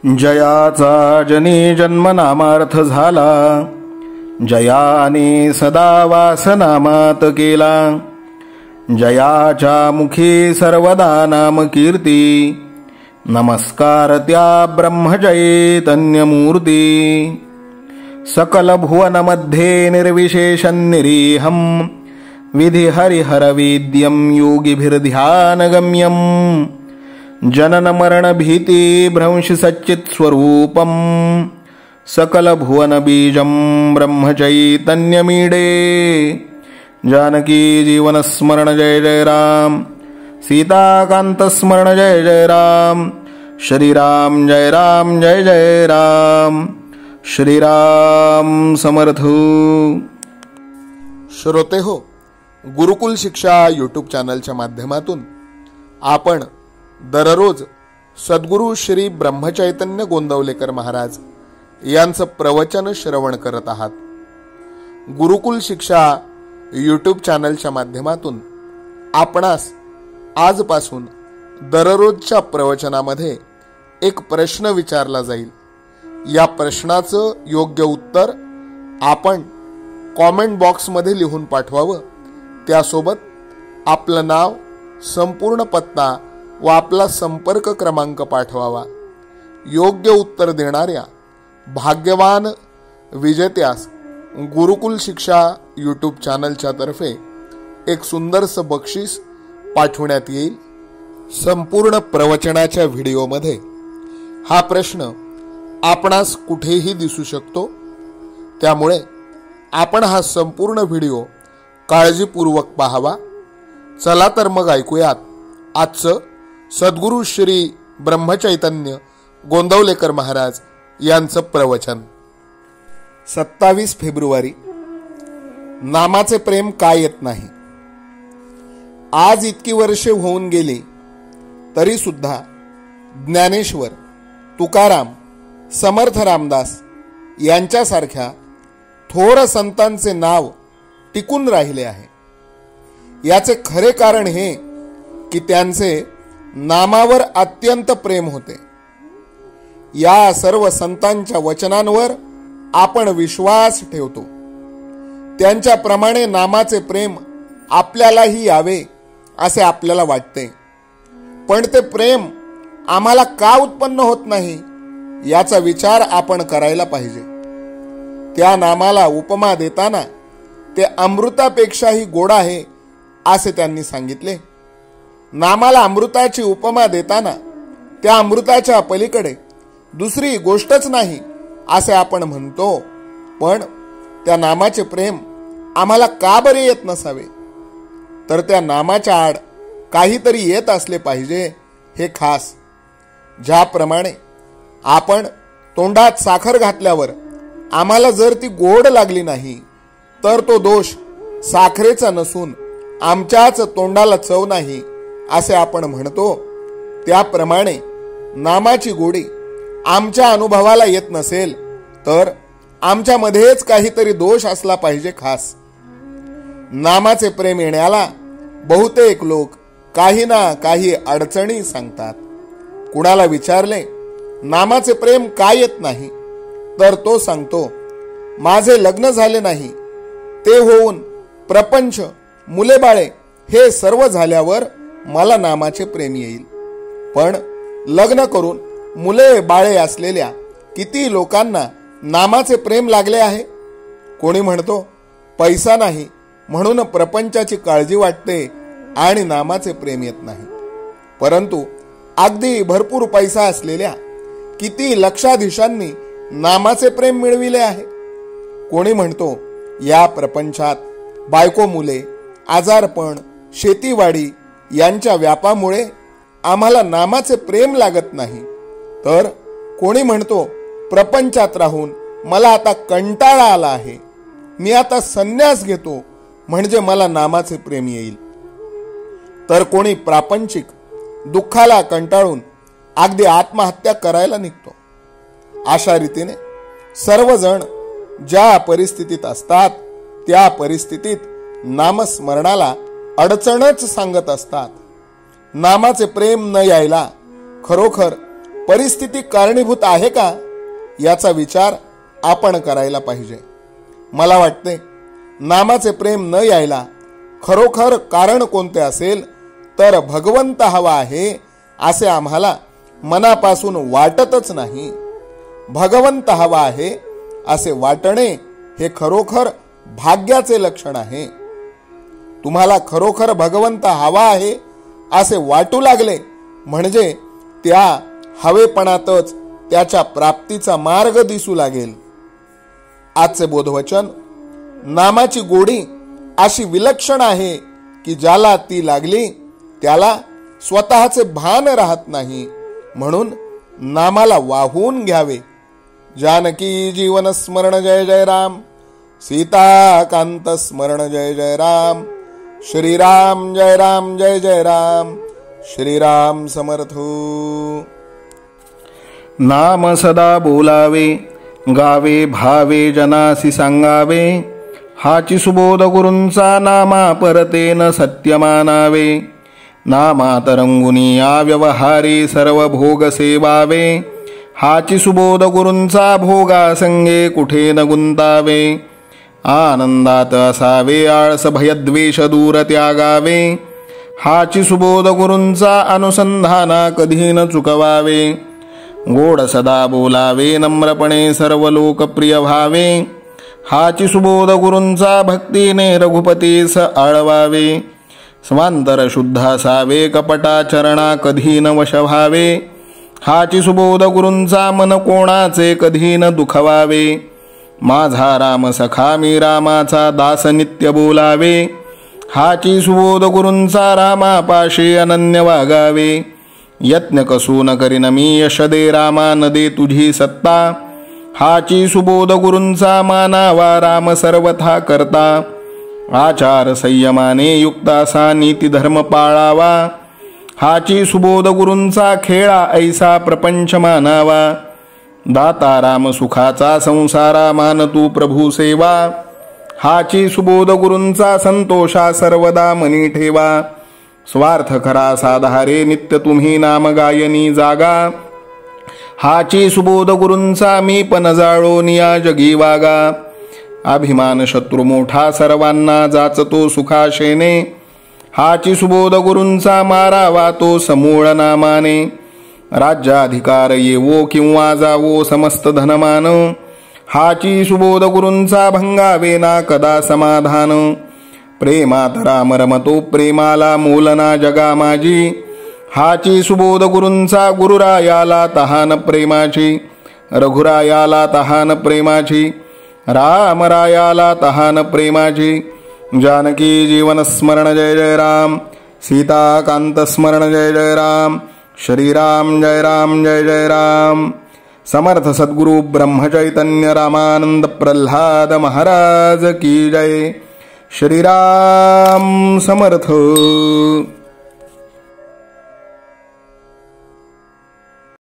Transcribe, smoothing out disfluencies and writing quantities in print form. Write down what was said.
जयाचा जनी जन्म नामार्थ झाला, जयाने सदा वासनामात केला. जयाच्या मुखी सर्वदा नाम कीर्ती, नमस्कार त्या ब्रह्मचैतन्यमूर्ती. सकल भुवनमध्ये निर्विशेषं निरीहं, विधि हरिहरवेद्यं योगिभिर्ध्यानगम्यं. जनन मरण भीति भ्रंश सच्चित् स्वरूपं, सकल भुवन बीजं ब्रह्मचैतन्यमीडे. जानकी जीवन स्मरण जय जय राम, सीताकांत स्मरण जय जय राम. श्रीराम जय राम जय जय राम. श्रीराम समर्थ. श्रोते हो, गुरुकुल शिक्षा यूट्यूब चॅनलच्या माध्यमातून आपण दररोज सद्गुरू श्री ब्रह्मचैतन्य गोंदवलेकर महाराज यांचं प्रवचन श्रवण करत आहात. गुरुकुल शिक्षा यूट्यूब चॅनलच्या माध्यमातून आपणास आजपासून दररोजच्या प्रवचनामध्ये एक प्रश्न विचारला जाईल. या प्रश्नाचं योग्य उत्तर आपण कॉमेंट बॉक्समध्ये लिहून पाठवावं. त्यासोबत आपलं नाव, संपूर्ण पत्ता व आपला संपर्क क्रमांक पाठवावा. योग्य उत्तर देणाऱ्या भाग्यवान विजेत्यास गुरुकुल शिक्षा यूट्यूब चॅनलच्या तर्फे एक सुंदरसं बक्षीस पाठवण्यात येईल. संपूर्ण प्रवचनाच्या व्हिडिओमध्ये हा प्रश्न आपणास कुठेही दिसू शकतो, त्यामुळे आपण हा संपूर्ण व्हिडिओ काळजीपूर्वक पाहावा. चला तर मग ऐकूयात आजचं सद्गुरू श्री ब्रह्मचैतन्य गोंदवलेकर महाराज यांचं प्रवचन. 27 फेब्रुवारी. नामाचे प्रेम का येत नाही. आज इतकी वर्षे होऊन गेली तरी सुद्धा ज्ञानेश्वर, तुकाराम, समर्थ रामदास यांच्यासारख्या थोर संतांचे नाव टिकून राहिले आहे. याचे खरे कारण हे की त्यांचे नामावर अत्यंत प्रेम होते. या सर्व संतांच्या वचनांवर आपण विश्वास ठेवतो. त्यांच्याप्रमाणे नामाचे प्रेम आपल्यालाही यावे असे आपल्याला वाटते. पण ते प्रेम आम्हाला का उत्पन्न होत नाही याचा विचार आपण करायला पाहिजे. त्या नामाला उपमा देताना ते अमृतापेक्षाही गोड आहे असे त्यांनी सांगितले. नामाला अमृताची उपमा देताना त्या अमृताच्या पलीकडे दुसरी गोष्टच नाही असे आपण म्हणतो. पण त्या नामाचे प्रेम आम्हाला का बरे येत नसावे. तर त्या नामाच्या आड काहीतरी येत असले पाहिजे हे खास. ज्याप्रमाणे आपण तोंडात साखर घातल्यावर आम्हाला जर ती गोड लागली नाही तर तो दोष साखरेचा नसून आमच्याच तोंडाला चव नाही असे आपण म्हणतो. त्याप्रमाणे नामाची गोडी आमच्या अनुभवाला येत नसेल तर आमच्यामध्येच काहीतरी दोष असला पाहिजे खास. नामाचे प्रेम येण्याला बहुतेक लोक काही ना काही अडचणी सांगतात. कुणाला विचारले नामाचे प्रेम का येत नाही तर तो सांगतो, माझे लग्न झाले नाही, ते होऊन प्रपंच, मुले बाळे हे सर्व झाल्यावर मला नामाचे प्रेम येईल. पण लग्न करून मुले बाळे असलेल्या किती लोकांना नामाचे प्रेम लागले आहे. कोणी म्हणतो पैसा नाही म्हणून प्रपंचाची काळजी वाटते आणि नामाचे प्रेम येत नाही. परंतु अगदी भरपूर पैसा असलेल्या किती लक्षाधीशांनी नामाचे प्रेम मिळविले आहे. कोणी म्हणतो या प्रपंचात बायको, मुले, आजारपण, शेतीवाडी यांच्या व्यापामुळे आम्हाला नामाचे प्रेम लागत नाही. तर कोणी म्हणतो प्रपंचात राहून मला आता कंटाळा आला आहे, मी आता संन्यास घेतो म्हणजे मला नामाचे प्रेम येईल. तर कोणी प्रापंचिक दुःखाला कंटाळून अगदी आत्महत्या करायला निघतो. अशा रीतीने सर्वजण ज्या परिस्थितीत असतात त्या परिस्थितीत नामस्मरणाला अडचणच सांगत असतात. नामाचे प्रेम न यायला खरोखर परिस्थिती कारणीभूत आहे का याचा विचार आपण करायला पाहिजे. मला वाटते नामाचे प्रेम न यायला खरोखर कारण कोणते असेल तर भगवंत हवा आहे असे आम्हाला मनापासून वाटतच नाही. भगवंत हवा आहे असे वाटणे हे खरोखर भाग्याचे लक्षण आहे. तुम्हाला खरोखर भगवंत हवा आहे असे वाटू लागले म्हणजे त्या हवेपणातच त्याच्या प्राप्तीचा मार्ग दिसू लागेल. आजचे बोधवचन, नामाची गोडी अशी विलक्षण आहे की ज्याला ती लागली त्याला स्वतःचे भान राहत नाही. म्हणून नामाला वाहून घ्यावे. जानकी जीवन स्मरण जय जय राम, सीताकांत स्मरण जय जय राम, श्रीराम जय राम जय जय राम, श्रीराम समर्थ. नाम सदा बोलावे, गावे भावे जनासी सांगावे, हाची सुबोध गुरूंचा नामा परतेन सत्य मानावे. नामात रंगुनी या व्यवहारी सर्व भोग सेवावे, हाची सुबोध गुरूंचा भोगा संगे कुठे न गुंतावे. आनंदात असावे आळस भयद्वेष दूर त्यागावे, हाची सुबोध गुरूंचा अनुसंधाना कधी न चुकवावे. गोड सदा बोलावे नम्रपणे सर्व लोकप्रिय व्हावे, हाची सुबोध गुरूंचा भक्तीने रघुपतीस आळवावे. स्वांतर शुद्ध असावे कपटाचरणा कधी न वश व्हावे, हाची सुबोध गुरूंचा मन कोणाचे कधी न दुखवावे. माझा राम सखा मी रामाचा दास नित्य बोलावे, हाची सुबोध गुरूंचा रामापाशी अनन्य वागावे. यत्न कसून करीन मी यश दे रामा न दे तुझी सत्ता, हाची सुबोध गुरूंचा मानावा राम सर्वथा करता. आचार संयमाने युक्त असा नीती धर्म पाळावा, हाची सुबोध गुरूंचा खेळा ऐसा प्रपंच मानावा. दाता राम सुखाचा संसारा मान तू प्रभू सेवा, हाची सुबोध गुरूंचा संतोषा सर्वदा मनी ठेवा. स्वार्थ खरा साधारे नित्य तुम्ही नाम गायनी जागा, हाची सुबोध गुरूंचा मी पण जाळो निया जगी वागा. अभिमान शत्रू मोठा सर्वांना जाचतो सुखाशेने, हाची सुबोध गुरूंचा मारावा तो समूळ नामाने. राज्याधिकार येवो किंवा जावो समस्त धनमान, हाची सुबोध गुरूंचा भंगावे ना कदा समाधान. प्रेमात राम रमतो प्रेमाला मूलना जगा माझी, हाची सुबोध गुरूंचा गुरुरायाला तहान प्रेमाची. रघुरायाला तहान प्रेमाची, रामरायाला तहान प्रेमाची. जानकी जीवन स्मरण जय जय राम, सीताकांत स्मरण जय जय राम, श्रीराम जय राम जय जय राम. समर्थ सद्गुरु ब्रह्मचैतन्य रामानंद प्रल्हाद महाराज की जय. श्रीराम समर्थ.